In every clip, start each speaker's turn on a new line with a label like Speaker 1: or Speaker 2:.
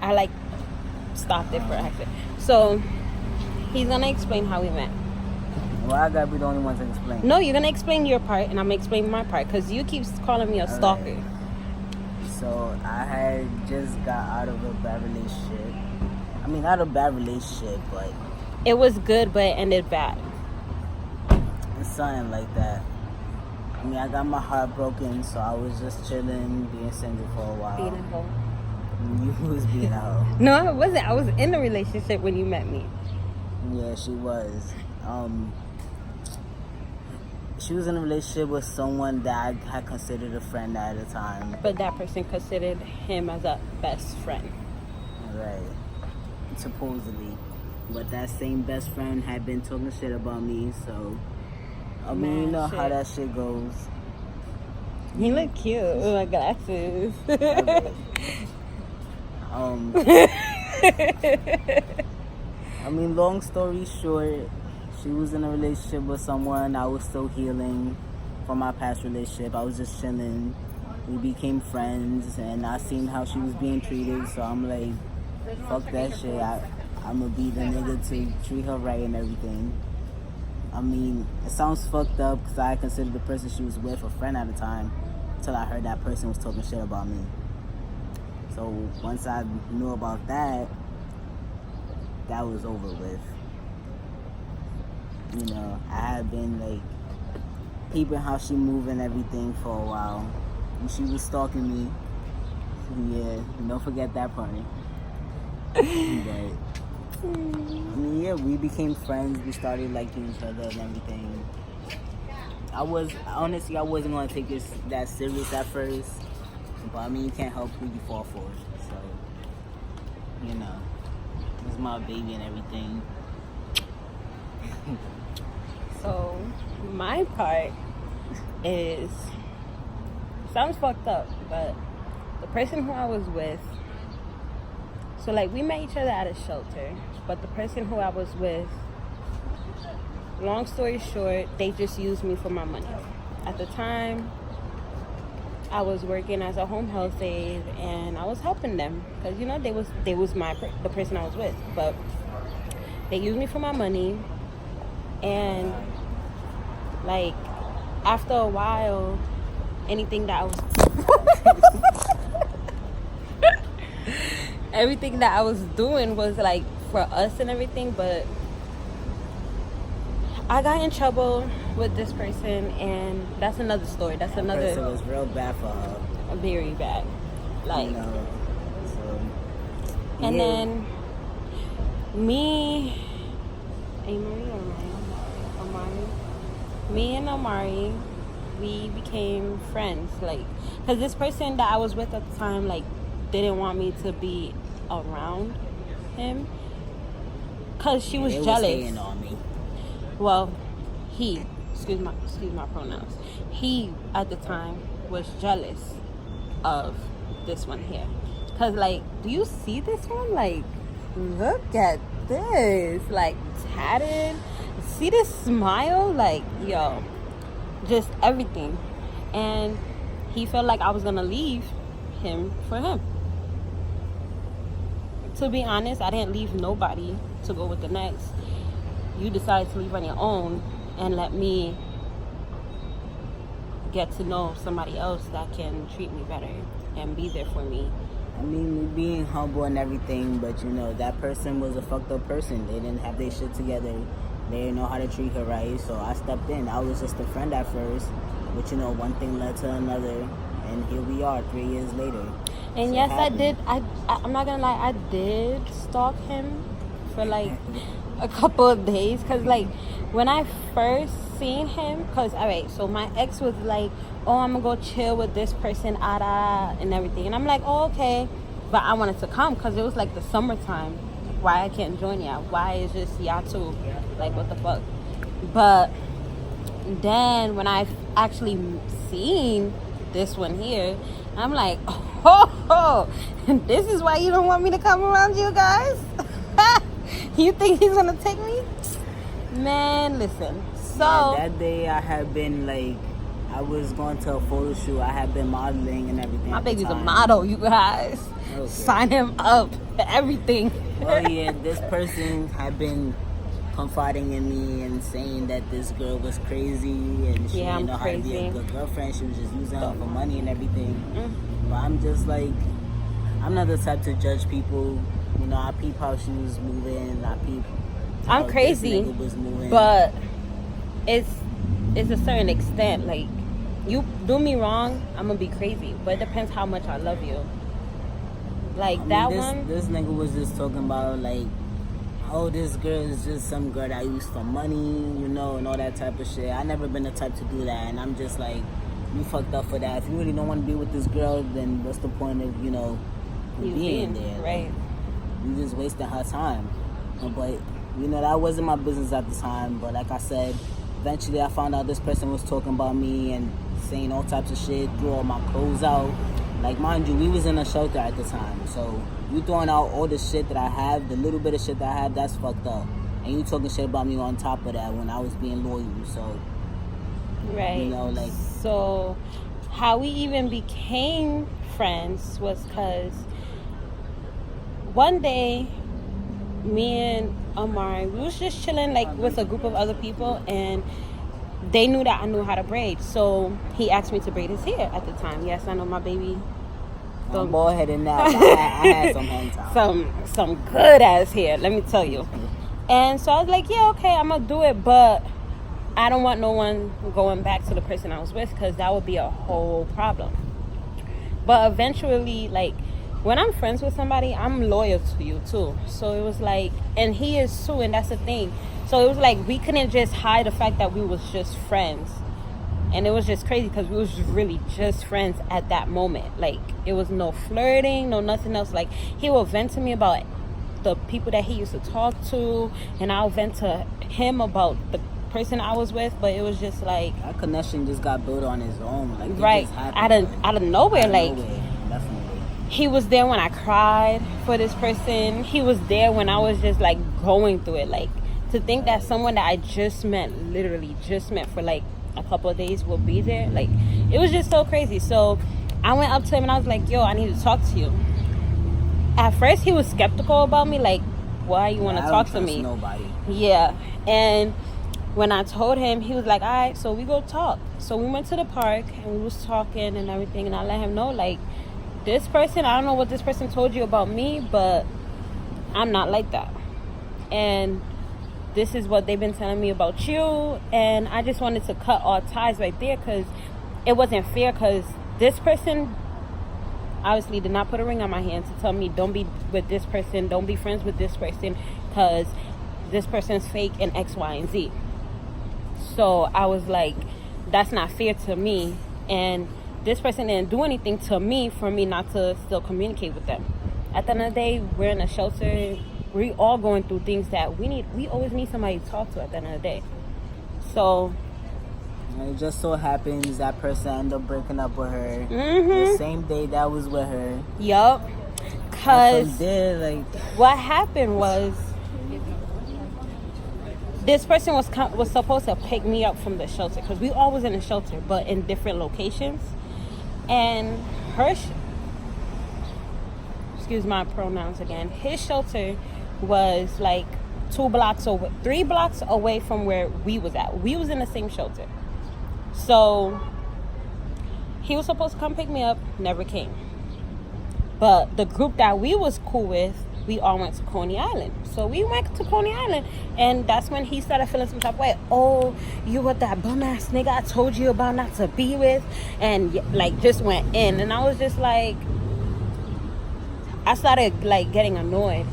Speaker 1: I like stopped it for accident. So he's gonna explain how we met.
Speaker 2: Well, I gotta be the only one to explain.
Speaker 1: No, you're gonna explain your part, and I'm gonna explain my part, because you keep calling me a stalker.
Speaker 2: Right. So I had just got out of a bad relationship. I mean, not a bad relationship, but
Speaker 1: It was good, but it ended bad.
Speaker 2: it's something like that. I mean, I got my heart broken, so I was just chilling, being single for a while.
Speaker 1: Being a hoe.
Speaker 2: You was being a hoe.
Speaker 1: No, I wasn't. I was in a relationship when you met me.
Speaker 2: Yeah, she was. She was in a relationship with someone that I had considered a friend at the time.
Speaker 1: But that person considered him as a best friend.
Speaker 2: Right. Supposedly. But that same best friend had been talking shit about me, so I mean, you know how that shit goes.
Speaker 1: He look cute with my glasses.
Speaker 2: I mean, long story short, she was in a relationship with someone. I was still healing from my past relationship. I was just chilling. We became friends, and I seen how she was being treated, so I'm like, fuck that shit. I'm gonna be the nigga to treat her right and everything. I mean, it sounds fucked up because I considered the person she was with a friend at the time until I heard that person was talking shit about me. So once I knew about that, that was over with. You know, I had been like peeping how she moved and everything for a while. And she was stalking me. Yeah, don't forget that part. But I mean, yeah, we became friends. We started liking each other and everything. I wasn't gonna take this that serious at first, but I mean, you can't help who you fall for. So, you know, it was my baby and everything.
Speaker 1: So my part is, sounds fucked up, but the person who I was with, so like we met each other at a shelter, but the person who I was with, long story short, they just used me for my money. At the time, I was working as a home health aide, and I was helping them because, you know, the person I was with, but they used me for my money. And like after a while, anything that I was everything that I was doing was like for us and everything, but I got in trouble with this person, and that's another story. That's another.
Speaker 2: It was real bad for her.
Speaker 1: Very bad. Like,
Speaker 2: you know, so,
Speaker 1: and
Speaker 2: yeah.
Speaker 1: then me, me and Omari, we became friends. Like, cause this person that I was with at the time, like, didn't want me to be around him, cause she was jealous.
Speaker 2: Hating on me.
Speaker 1: Well, excuse my pronouns. He at the time was jealous of this one here. Cause like, do you see this one? Like, look at this. Like, tatted. See this smile? Like, yo, just everything. And he felt like I was gonna leave him for him. To be honest, I didn't leave nobody to go with the next. You decided to leave on your own and let me get to know somebody else that can treat me better and be there for me.
Speaker 2: I mean, me being humble and everything, but you know, that person was a fucked up person. They didn't have their shit together. They didn't know how to treat her right, so I stepped in. I was just a friend at first, but you know, one thing led to another, and here we are 3 years later.
Speaker 1: And
Speaker 2: So
Speaker 1: yes, I did. I'm not gonna lie, I did stalk him for like a couple of days, because like when I first seen him, because all right, so my ex was like, oh, I'm gonna go chill with this person and everything, and I'm like, oh, okay, but I wanted to come because it was like the summertime. Why I can't join y'all? Why is just y'all two? Like, what the fuck? But then when I actually seen this one here, I'm like, oh, this is why you don't want me to come around you guys? You think he's gonna take me? Man, listen. So
Speaker 2: yeah, that day I had been like, I was going to a photo shoot. I had been modeling and everything.
Speaker 1: my
Speaker 2: at the
Speaker 1: baby's a
Speaker 2: time.
Speaker 1: model, you guys.
Speaker 2: Okay.
Speaker 1: sign him up, everything.
Speaker 2: Well, yeah, this person had been confiding in me and saying that this girl was crazy and she
Speaker 1: Yeah,
Speaker 2: didn't know
Speaker 1: I'm
Speaker 2: how to be
Speaker 1: crazy.
Speaker 2: a good girlfriend. She was just using her for money and everything.
Speaker 1: Mm.
Speaker 2: But I'm just like, I'm not the type to judge people. You know, I peep how she was moving. I peep how
Speaker 1: I'm crazy,
Speaker 2: this nigga was moving.
Speaker 1: but it's a certain extent. Like, you do me wrong, I'm gonna be crazy. But it depends how much I love you. Like,
Speaker 2: This nigga was just talking about like, oh, this girl is just some girl that I used for money, you know, and all that type of shit. I never been the type to do that, and I'm just like, you fucked up for that. If you really don't want to be with this girl, then what's the point of, you know,
Speaker 1: you
Speaker 2: being there?
Speaker 1: right.
Speaker 2: You just wasting her time. But, you know, that wasn't my business at the time. But like I said, eventually I found out this person was talking about me and saying all types of shit, threw all my clothes out. Like, mind you, we was in a shelter at the time. So, you throwing out all the shit that I have, the little bit of shit that I have, that's fucked up. And you talking shit about me on top of that when I was being loyal. So,
Speaker 1: Right.
Speaker 2: you know, like...
Speaker 1: So, how we even became friends was because one day, me and Amari, we was just chilling, like, with a group of other people, and they knew that I knew how to braid. So, he asked me to braid his hair at the time. Yes, I know my baby...
Speaker 2: I'm bald-headed now. I had some hang time.
Speaker 1: Some good-ass hair, let me tell you. And so, I was like, yeah, okay, I'm gonna do it, but... I don't want no one going back to the person I was with because that would be a whole problem. But eventually, like, when I'm friends with somebody, I'm loyal to you too. So it was like, and he is too, and that's the thing. So it was like, we couldn't just hide the fact that we was just friends. And it was just crazy because we was really just friends at that moment. Like, it was no flirting, no nothing else. Like, he would vent to me about the people that he used to talk to, and I'll vent to him about the person I was with, but it was just like
Speaker 2: that connection just got built on his own, like
Speaker 1: right out of nowhere. Like,
Speaker 2: definitely.
Speaker 1: He was there when I cried for this person. He was there when I was just like going through it. Like, to think that someone that I just met, literally just met for like a couple of days, will be there, like, it was just so crazy. So I went up to him and I was like, yo, I need to talk to you. At first he was skeptical about me, like, why you want to talk to me?
Speaker 2: Nobody.
Speaker 1: Yeah. And when I told him, he was like, all right, so we go talk. So we went to the park and we was talking and everything, and I let him know, like, this person, I don't know what this person told you about me, but I'm not like that. And this is what they've been telling me about you. And I just wanted to cut all ties right there because it wasn't fair, because this person obviously did not put a ring on my hand to tell me, don't be with this person, don't be friends with this person, because this person's fake and X, Y, and Z. So I was like, that's not fair to me. And this person didn't do anything to me for me not to still communicate with them. At the end of the day, we're in a shelter. We all going through things that we always need somebody to talk to at the end of the day. So
Speaker 2: it just so happens that person ended up breaking up with her
Speaker 1: the
Speaker 2: same day that was with her.
Speaker 1: Yup. Cause
Speaker 2: there, like,
Speaker 1: what happened was, this person was supposed to pick me up from the shelter, because we all was in a shelter but in different locations. And excuse my pronouns again, his shelter was like 3 blocks away from where we was at. We was in the same shelter. So he was supposed to come pick me up, never came. But the group that we was cool with, we all went to Coney Island. So we went to Coney Island, and that's when he started feeling some type of way. Oh, you with that bum ass nigga I told you about not to be with, and like just went in. And I was just like, I started like getting annoyed.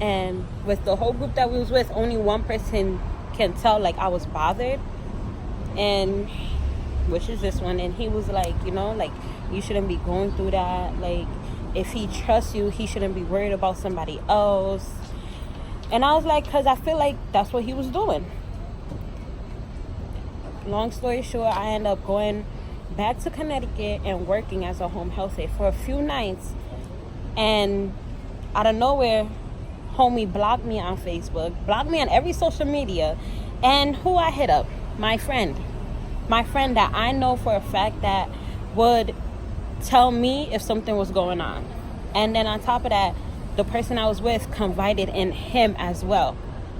Speaker 1: And with the whole group that we was with, only one person can tell like I was bothered, and which is this one. And he was like, you know, like, you shouldn't be going through that. Like, if he trusts you, he shouldn't be worried about somebody else. And I was like, because I feel like that's what he was doing. Long story short, I ended up going back to Connecticut and working as a home health aide for a few nights. And out of nowhere, homie blocked me on Facebook, blocked me on every social media. And who I hit up? My friend that I know for a fact that would tell me if something was going on. And then on top of that, the person I was with confided in him as well.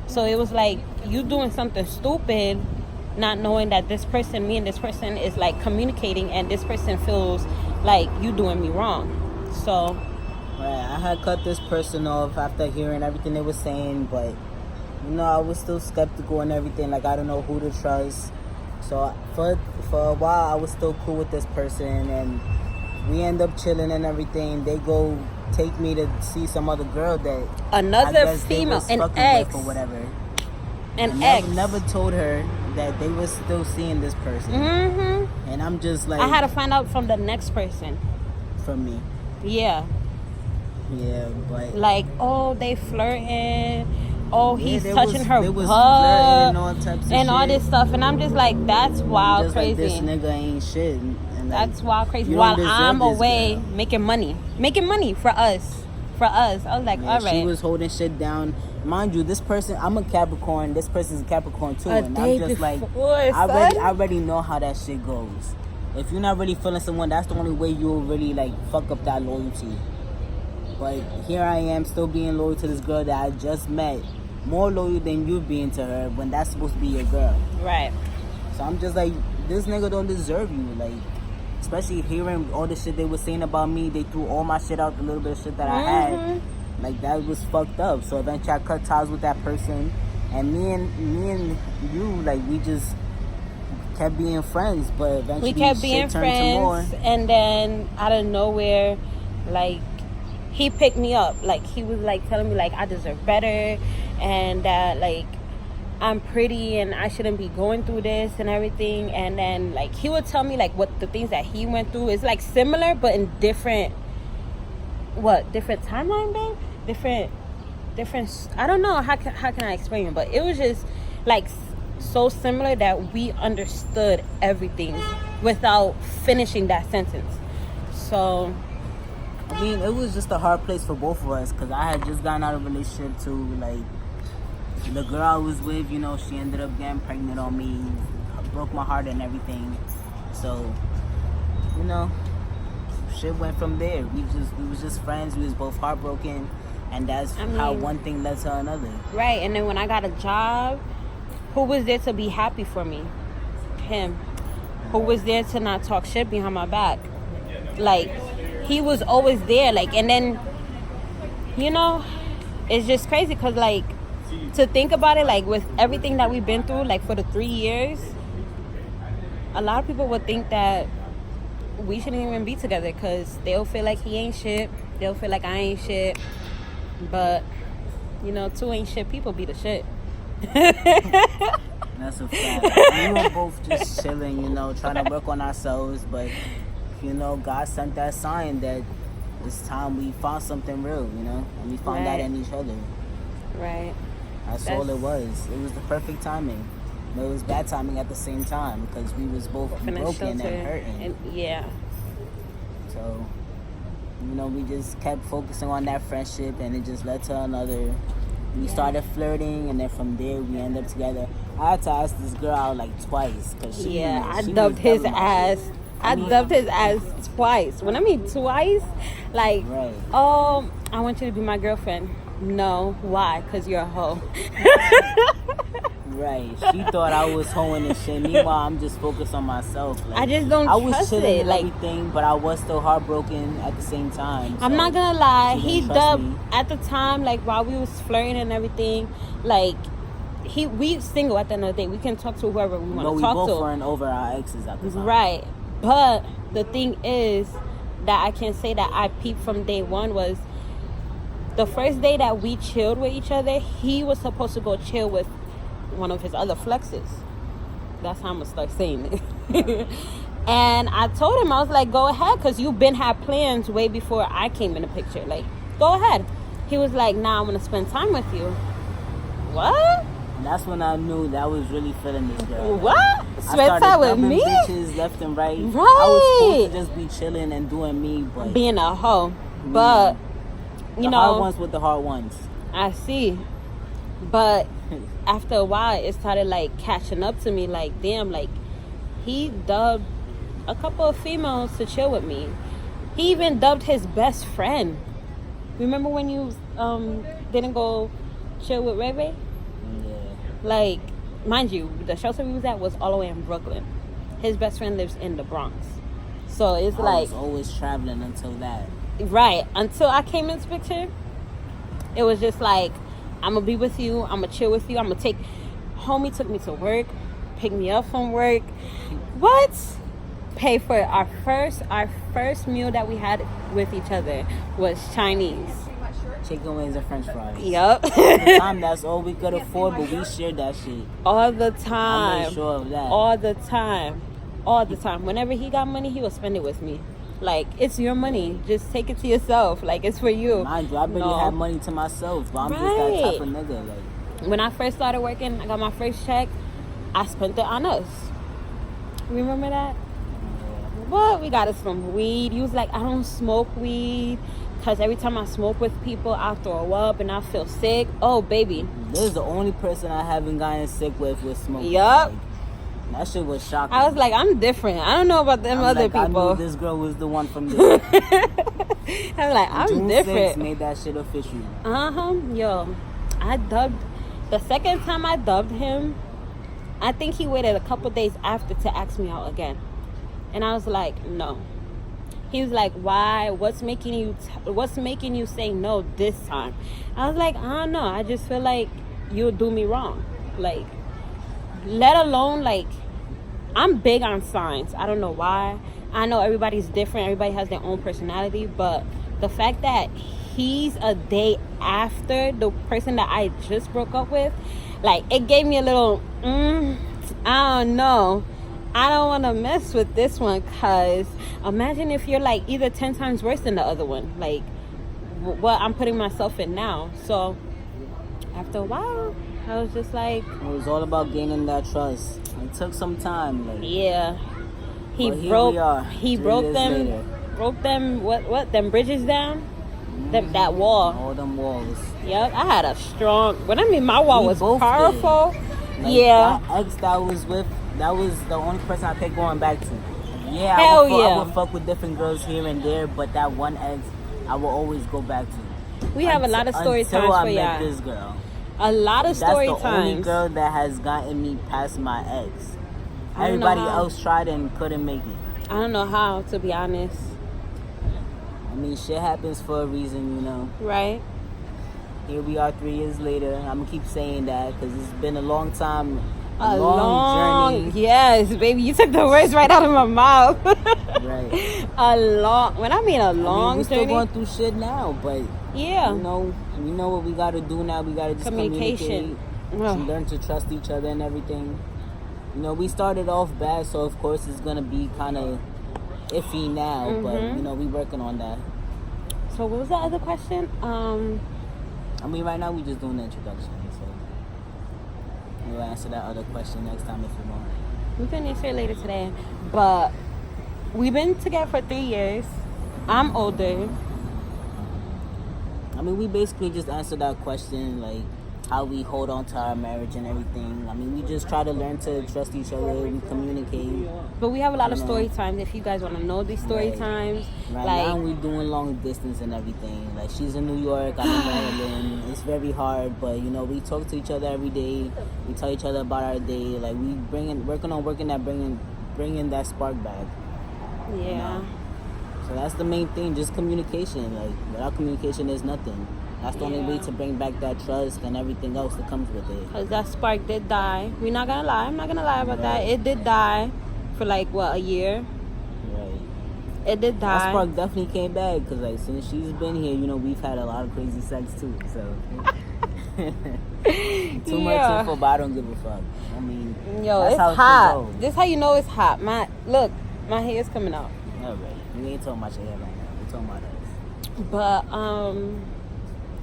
Speaker 1: So it was like you doing something stupid, not knowing that this person, me and this person is like communicating, and this person feels like you doing me wrong. So
Speaker 2: right, I had cut this person off after hearing everything they were saying, but you know, I was still skeptical and everything. Like, I don't know who to trust. So for a while, I was still cool with this person, and we end up chilling and everything. They go take me to see some other girl that
Speaker 1: another female, an ex,
Speaker 2: or whatever.
Speaker 1: An ex.
Speaker 2: Never told her that they were still seeing this person.
Speaker 1: Mm-hmm.
Speaker 2: And I'm just like,
Speaker 1: I had to find out from the next person.
Speaker 2: From me.
Speaker 1: Yeah.
Speaker 2: Yeah, but
Speaker 1: like, oh, they flirting. Oh, he's touching her butt
Speaker 2: and
Speaker 1: all this stuff, and I'm just like, that's wild,
Speaker 2: just
Speaker 1: crazy.
Speaker 2: Like, this nigga ain't shit. And like,
Speaker 1: that's wild, crazy. While I'm away making money for us. I was like, all right.
Speaker 2: She was holding shit down. Mind you, this person, I'm a Capricorn. This person's a Capricorn too, and I'm just like, I already know how that shit goes. If you're not really feeling someone, that's the only way you'll really like fuck up that loyalty. But here I am, still being loyal to this girl that I just met. More loyal than you being to her when that's supposed to be your girl.
Speaker 1: Right.
Speaker 2: So I'm just like, this nigga don't deserve you. Like, especially hearing all the shit they were saying about me. They threw all my shit out, the little bit of shit that I had. Like, that was fucked up. So eventually I cut ties with that person. And me and you, like, we just kept being friends. But eventually
Speaker 1: we kept being friends. And then out of nowhere, like, he picked me up. Like, he was like telling me like I deserve better, and that like I'm pretty and I shouldn't be going through this and everything. And then like he would tell me like what the things that he went through is like similar but in different timeline, babe? Different I don't know how can I explain it, but it was just like so similar that we understood everything without finishing that sentence. So
Speaker 2: I mean, it was just a hard place for both of us, because I had just gotten out of a relationship too. Like, the girl I was with, you know, she ended up getting pregnant on me, broke my heart and everything. So, you know, shit went from there. We was just friends. We was both heartbroken, and that's how one thing led to another.
Speaker 1: Right. And then when I got a job, who was there to be happy for me? Him. Who was there to not talk shit behind my back? Like, he was always there, like, and then, you know, it's just crazy because, like, to think about it, like, with everything that we've been through, like, for the 3 years, a lot of people would think that we shouldn't even be together because they'll feel like he ain't shit, they'll feel like I ain't shit, but, you know, two ain't shit people be the shit.
Speaker 2: That's a fact. We were both just chilling, you know, trying to work on ourselves, but you know, God sent that sign that it's time we found something real, you know? And we found that in each other.
Speaker 1: Right.
Speaker 2: That's all it was. It was the perfect timing. But it was bad timing at the same time because we was both broken and hurting.
Speaker 1: Yeah.
Speaker 2: So, you know, we just kept focusing on that friendship, and it just led to another. We started flirting, and then from there we ended up together. I had to ask this girl out like twice. Cause she
Speaker 1: dubbed his ass. I dubbed his ass twice. When I mean twice, like, I want you to be my girlfriend. No, why? Because you're a hoe.
Speaker 2: Right. She thought I was hoeing and shit. Meanwhile, I'm just focused on myself. Like,
Speaker 1: I just don't trust it.
Speaker 2: I was chilling and everything, but I was still heartbroken at the same time. So
Speaker 1: I'm not gonna lie. He dubbed at the time, like, while we was flirting and everything, like, we single at the end of the day. We can talk to whoever we want to talk to.
Speaker 2: No, we both weren't over our exes at the time.
Speaker 1: Right. But the thing is that I can say that I peeped from day one was the first day that we chilled with each other, he was supposed to go chill with one of his other flexes. That's how I'm going to start saying it. And I told him, I was like, go ahead, because you've been had plans way before I came in the picture. Like, go ahead. He was like, nah, I want to spend time with you. What?
Speaker 2: And that's when I knew that I was really feeling this girl.
Speaker 1: What? Spend time with me?
Speaker 2: Bitches left and right.
Speaker 1: Right.
Speaker 2: I was supposed to just be chilling and doing me, but
Speaker 1: being a hoe. But you know,
Speaker 2: hard ones with the hard ones.
Speaker 1: I see. But after a while, it started like catching up to me. Like, damn, like he dubbed a couple of females to chill with me. He even dubbed his best friend Remember when you didn't go chill with Ray Ray?
Speaker 2: Yeah.
Speaker 1: Like, mind you, the shelter we was at was all the way in Brooklyn. His best friend lives in the Bronx. So it's
Speaker 2: I
Speaker 1: like...
Speaker 2: was always traveling until that.
Speaker 1: Right. Until I came into the picture, it was just like, I'm going to be with you. I'm going to chill with you. I'm going to take... Homie took me to work, picked me up from work. What? Pay for it. Our first meal that we had with each other was Chinese.
Speaker 2: Chicken wings and french fries.
Speaker 1: Yup.
Speaker 2: At the time, that's all we could afford, but we shared that shit.
Speaker 1: All the
Speaker 2: I
Speaker 1: time.
Speaker 2: made sure of that.
Speaker 1: All the time. All the time. Whenever he got money, he would spend it with me. Like, it's your money. Just take it to yourself. Like, it's for you.
Speaker 2: Mind you, I barely had money to myself, but I'm just that type of nigga. Like,
Speaker 1: when I first started working, I got my first check. I spent it on us. Remember that? What? We got us some weed. He was like, I don't smoke weed. Because every time I smoke with people, I'll throw up and I'll feel sick. Oh, baby.
Speaker 2: this is the only person I haven't gotten sick with smoking.
Speaker 1: Yup.
Speaker 2: Like, that shit was shocking.
Speaker 1: I was like, I'm different. I don't know about them other
Speaker 2: I
Speaker 1: people.
Speaker 2: knew this girl was the one from there.
Speaker 1: I'm like, I'm
Speaker 2: June
Speaker 1: different.
Speaker 2: 6th made that shit official.
Speaker 1: Yo, I dubbed... The second time I dubbed him, I think he waited a couple days after to ask me out again. And I was like, no. He was like, why? What's making you say no this time? I was like, I don't know. I just feel like you'll do me wrong. Like, let alone, like, I'm big on signs. I don't know why. I know everybody's different. Everybody has their own personality. But the fact that he's a day after the person that I just broke up with, like, it gave me a little, I don't know. I don't want to mess with this one, because imagine if you're like either 10 times worse than the other one. Like, what I'm putting myself in now. So after a while, I was just like,
Speaker 2: it was all about gaining that trust. It took some time. Like,
Speaker 1: yeah. He
Speaker 2: but here
Speaker 1: broke
Speaker 2: we are,
Speaker 1: he
Speaker 2: 3
Speaker 1: broke
Speaker 2: years
Speaker 1: them
Speaker 2: later.
Speaker 1: broke them them bridges down. That wall.
Speaker 2: All them walls.
Speaker 1: Yep. I had a strong, when I mean my wall
Speaker 2: We
Speaker 1: was
Speaker 2: both
Speaker 1: powerful.
Speaker 2: Like,
Speaker 1: Yeah.
Speaker 2: That ex that I was with, that was the only person I kept going back to. Yeah,
Speaker 1: Hell
Speaker 2: I
Speaker 1: yeah.
Speaker 2: would fuck with different girls here and there, but that one ex I will always go back to.
Speaker 1: We have a lot of story
Speaker 2: until
Speaker 1: times
Speaker 2: I
Speaker 1: for
Speaker 2: met
Speaker 1: y'all.
Speaker 2: this girl.
Speaker 1: A lot of story
Speaker 2: That's the only
Speaker 1: times.
Speaker 2: girl that has gotten me past my ex.
Speaker 1: I don't know
Speaker 2: Everybody
Speaker 1: how.
Speaker 2: else tried and couldn't make it.
Speaker 1: I don't know how, to be honest.
Speaker 2: I mean, shit happens for a reason, you know.
Speaker 1: Right?
Speaker 2: Here we are 3 years later. I'm gonna keep saying that because it's been a long time,
Speaker 1: A
Speaker 2: long journey.
Speaker 1: Yes, baby, you took the words right out of my mouth.
Speaker 2: Right.
Speaker 1: When I mean a long
Speaker 2: we're still
Speaker 1: journey.
Speaker 2: going through shit now, but
Speaker 1: Yeah.
Speaker 2: you know, we know what we gotta do now. We gotta just
Speaker 1: Communication.
Speaker 2: communicate,
Speaker 1: Ugh.
Speaker 2: and learn to trust each other and everything. You know, we started off bad, so of course it's gonna be kind of iffy now, but you know, we working on that.
Speaker 1: So what was the other question?
Speaker 2: I mean, right now we just doing the introduction, so we'll answer that other question next time if you want.
Speaker 1: We can answer it later today. But we've been together for 3 years. I'm older.
Speaker 2: I mean, we basically just answered that question, like how we hold on to our marriage and everything. I mean, we just try to learn to trust each other. We communicate.
Speaker 1: But we have a lot of
Speaker 2: You know.
Speaker 1: story times. If you guys want to know these story
Speaker 2: Right.
Speaker 1: times,
Speaker 2: Right
Speaker 1: like,
Speaker 2: now we doing long distance and everything. Like, she's in New York, I'm in Maryland. It's very hard, but you know, we talk to each other every day. We tell each other about our day. Like, we bringing that spark back.
Speaker 1: yeah.
Speaker 2: So that's the main thing, just communication. Like, without communication, there's nothing. That's the only way to bring back that trust and everything else that comes with it.
Speaker 1: Because that spark did die. We're not going to lie. I'm not going to lie about that. It did die for like, what, a year?
Speaker 2: Right.
Speaker 1: It did die.
Speaker 2: That spark definitely came back because, like, since she's been here, you know, we've had a lot of crazy sex too. So too much info, but I don't give a fuck. I mean,
Speaker 1: Yo,
Speaker 2: that's
Speaker 1: it's
Speaker 2: how it
Speaker 1: hot.
Speaker 2: should go.
Speaker 1: This how you know it's hot. Look, my hair's coming out.
Speaker 2: All right, we ain't talking about your hair right now. We're talking about us.
Speaker 1: But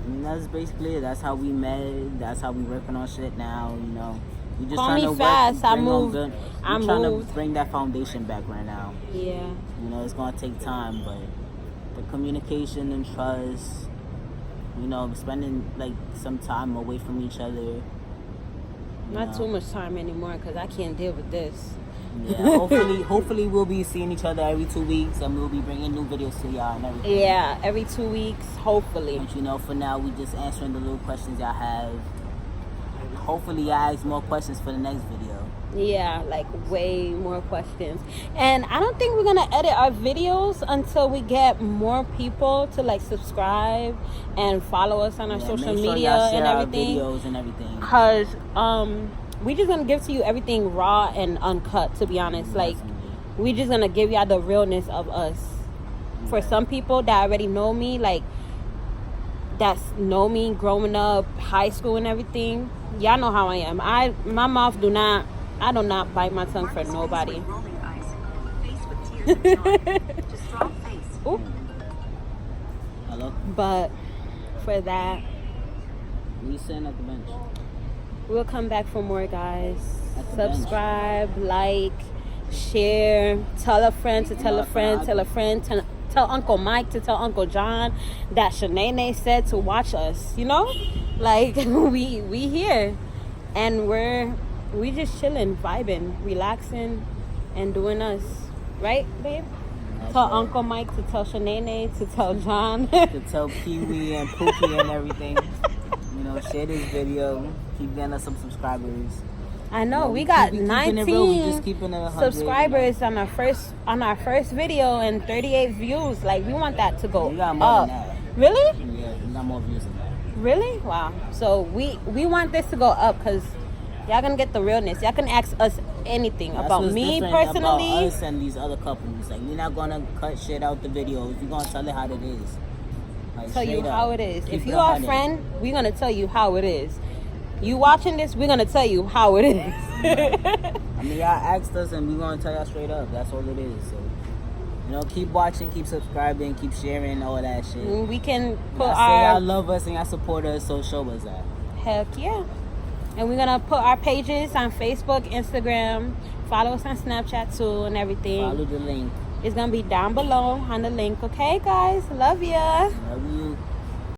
Speaker 2: And that's basically it. That's how we met. That's how we working on shit now. You know, we just
Speaker 1: Call
Speaker 2: trying
Speaker 1: me
Speaker 2: to work,
Speaker 1: fast. I
Speaker 2: bring on
Speaker 1: moved.
Speaker 2: good-
Speaker 1: I
Speaker 2: we're trying
Speaker 1: moved.
Speaker 2: to bring that foundation back right now.
Speaker 1: yeah.
Speaker 2: You know, it's gonna take time, but the communication and trust. You know, spending like some time away from each other.
Speaker 1: Not too much time anymore because I can't deal with this.
Speaker 2: Yeah, hopefully we'll be seeing each other every 2 weeks, and we'll be bringing new videos to y'all and everything.
Speaker 1: Yeah, every 2 weeks, hopefully.
Speaker 2: But you know, for now, we just answering the little questions y'all have. Hopefully, y'all ask more questions for the next video.
Speaker 1: Yeah, like way more questions. And I don't think we're gonna edit our videos until we get more people to like subscribe and follow us on our social
Speaker 2: make sure
Speaker 1: media
Speaker 2: y'all share
Speaker 1: and
Speaker 2: our
Speaker 1: everything.
Speaker 2: videos and everything.
Speaker 1: Cause we just gonna give to you everything raw and uncut, to be honest. Like we just gonna give y'all the realness of us. For some people that already know me, like that's know me growing up, high school and everything, y'all know how I am. I do not bite my tongue for nobody. Ooh.
Speaker 2: Hello?
Speaker 1: But for that,
Speaker 2: What you saying at the bench?
Speaker 1: we'll come back for more, guys.
Speaker 2: At the bench.
Speaker 1: Subscribe, like, share, tell a friend to tell a friend, tell a friend, tell Uncle Mike to tell Uncle John that Shanae said to watch us. You know, like we here, and we just chilling, vibing, relaxing, and doing us, right, babe? Tell Uncle Mike to tell Shanae to tell John.
Speaker 2: To tell Pee-wee and Pookie and everything. You know, share this video. Keep getting us some subscribers.
Speaker 1: I know,
Speaker 2: You know,
Speaker 1: we got
Speaker 2: keeping it real. We
Speaker 1: 19
Speaker 2: just keeping it 100,
Speaker 1: subscribers on our first video and 38 views. Like we want that to go
Speaker 2: We got more
Speaker 1: up.
Speaker 2: than that.
Speaker 1: Really?
Speaker 2: Yeah, we got more views than that.
Speaker 1: Really? Wow. So we want this to go up because y'all gonna get the realness. Y'all can ask us anything
Speaker 2: That's
Speaker 1: about
Speaker 2: what's
Speaker 1: me
Speaker 2: different
Speaker 1: personally.
Speaker 2: about us and these other couples. Like, we're not gonna cut shit out the videos. We're gonna tell it how it is. Like,
Speaker 1: Tell you
Speaker 2: straight
Speaker 1: how
Speaker 2: up.
Speaker 1: it is.
Speaker 2: Keep
Speaker 1: If
Speaker 2: it
Speaker 1: you are a
Speaker 2: 100.
Speaker 1: friend, we're gonna tell you how it is. You watching this, we're gonna tell you how it is.
Speaker 2: I mean, y'all asked us, and we're gonna tell y'all straight up. That's all it is. So, you know, keep watching, keep subscribing, keep sharing, all that shit.
Speaker 1: We can put
Speaker 2: Y'all say y'all
Speaker 1: our
Speaker 2: love us and y'all support us, so show us that.
Speaker 1: heck yeah. And we're gonna put our pages on Facebook, Instagram, follow us on Snapchat too, and everything.
Speaker 2: Follow the link.
Speaker 1: It's gonna be down below on the link. Okay, guys, love ya.
Speaker 2: Love you.